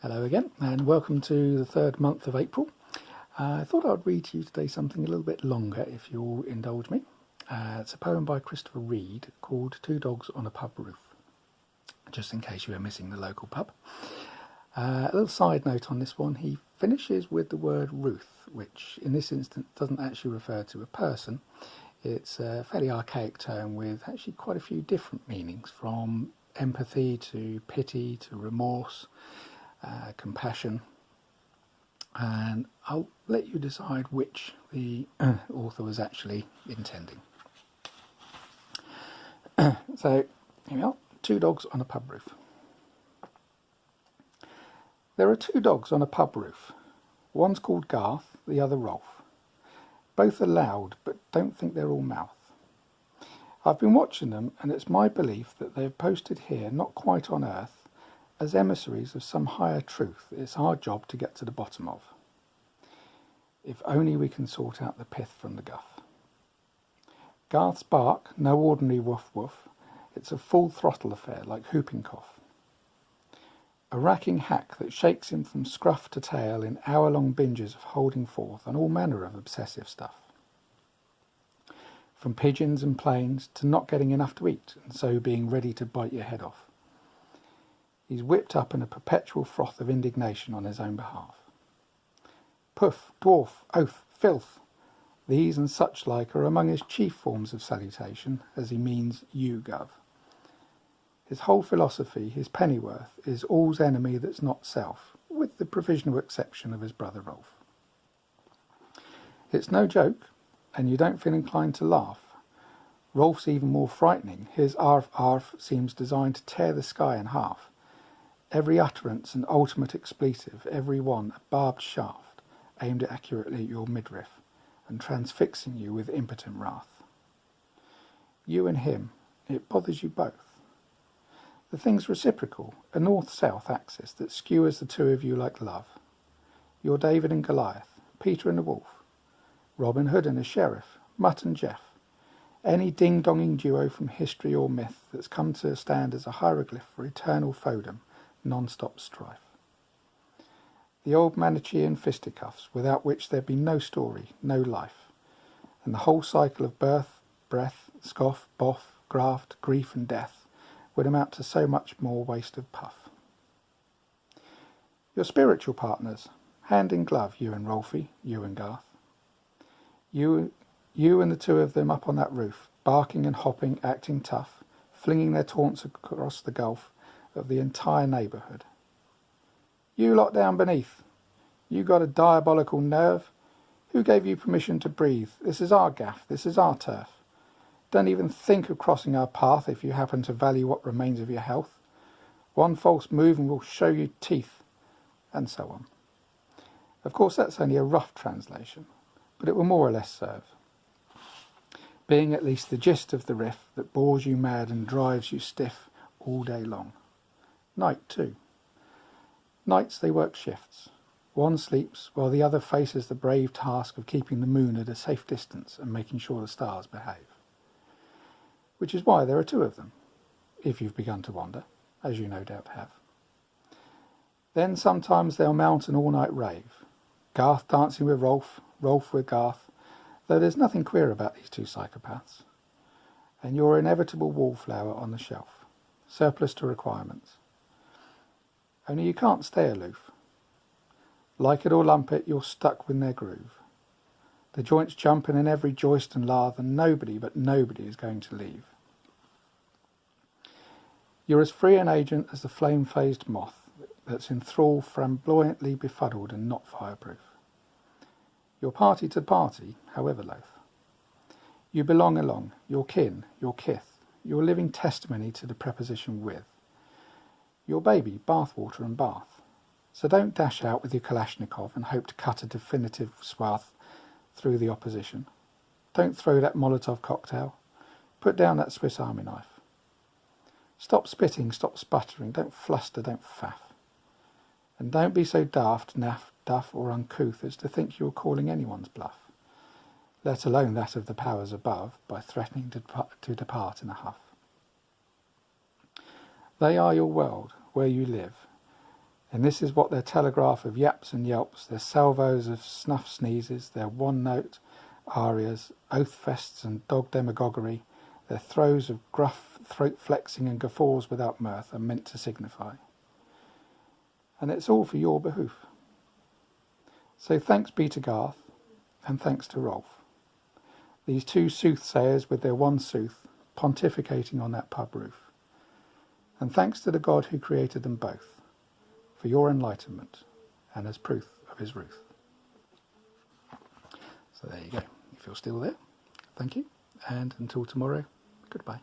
Hello again, and welcome to the third month of April. I thought I'd read to you today something a little bit longer, if you'll indulge me. It's a poem by Christopher Reid called Two Dogs on a Pub Roof, just in case you were missing the local pub. A little side note on this one, he finishes with the word Ruth, which in this instance doesn't actually refer to a person. It's a fairly archaic term with actually quite a few different meanings, from empathy to pity to remorse, compassion, and I'll let you decide which the author was actually intending. So here we are, Two Dogs on a Pub Roof. There are two dogs on a pub roof. One's called Garth, the other Rolf. Both are loud, but don't think they're all mouth. I've been watching them, and it's my belief that they've posted here, not quite on earth, as emissaries of some higher truth it's our job to get to the bottom of. If only we can sort out the pith from the guff. Garth's bark, no ordinary woof woof, it's a full throttle affair like whooping cough. A racking hack that shakes him from scruff to tail in hour-long binges of holding forth on all manner of obsessive stuff. From pigeons and planes to not getting enough to eat and so being ready to bite your head off. He's whipped up in a perpetual froth of indignation on his own behalf. Puff, dwarf, oath, filth, these and such like are among his chief forms of salutation, as he means you, Gov. His whole philosophy, his pennyworth, is all's enemy that's not self, with the provisional exception of his brother Rolf. It's no joke, and you don't feel inclined to laugh. Rolf's even more frightening. His arf arf seems designed to tear the sky in half. Every utterance an ultimate expletive, every one a barbed shaft, aimed accurately at your midriff, and transfixing you with impotent wrath. You and him, it bothers you both. The thing's reciprocal, a north-south axis that skewers the two of you like love. You're David and Goliath, Peter and the Wolf, Robin Hood and a sheriff, Mutt and Jeff, any ding-donging duo from history or myth that's come to stand as a hieroglyph for eternal foedom, non-stop strife. The old Manichaean fisticuffs, without which there'd be no story, no life, and the whole cycle of birth, breath, scoff, boff, graft, grief and death would amount to so much more waste of puff. Your spiritual partners, hand in glove, you and Rolfie, you and Garth. You and the two of them up on that roof, barking and hopping, acting tough, flinging their taunts across the gulf of the entire neighbourhood. You lot down beneath, you got a diabolical nerve? Who gave you permission to breathe? This is our gaff, this is our turf. Don't even think of crossing our path if you happen to value what remains of your health. One false move and we'll show you teeth, and so on. Of course that's only a rough translation, but it will more or less serve, being at least the gist of the riff that bores you mad and drives you stiff all day long. Night too. Nights they work shifts. One sleeps while the other faces the brave task of keeping the moon at a safe distance and making sure the stars behave. Which is why there are two of them, if you've begun to wonder, as you no doubt have. Then sometimes they'll mount an all-night rave. Garth dancing with Rolf, Rolf with Garth, though there's nothing queer about these two psychopaths. And your inevitable wallflower on the shelf, surplus to requirements. Only you can't stay aloof. Like it or lump it, you're stuck with their groove. The joints jumping in every joist and lathe, and nobody is going to leave. You're as free an agent as the flame-phased moth that's in thrall, flamboyantly befuddled and not fireproof. You're party to party, however loath. You belong along, your kin, your kith, your living testimony to the preposition with. Your baby, bathwater and bath. So don't dash out with your Kalashnikov and hope to cut a definitive swath through the opposition. Don't throw that Molotov cocktail. Put down that Swiss Army knife. Stop spitting, stop sputtering, don't fluster, don't faff. And don't be so daft, naff, duff or uncouth as to think you're calling anyone's bluff, let alone that of the powers above, by threatening to depart in a huff. They are your world, where you live, And this is what their telegraph of yaps and yelps, their salvos of snuff sneezes, their one-note arias, oath-fests and dog demagoguery, their throes of gruff throat-flexing and guffaws without mirth are meant to signify. And it's all for your behoof. So thanks be to Garth, and thanks to Rolf. These two soothsayers with their one sooth, pontificating on that pub roof. And thanks to the God who created them both, for your enlightenment, and as proof of his ruth. So there you go. If you're still there, thank you. And until tomorrow, goodbye.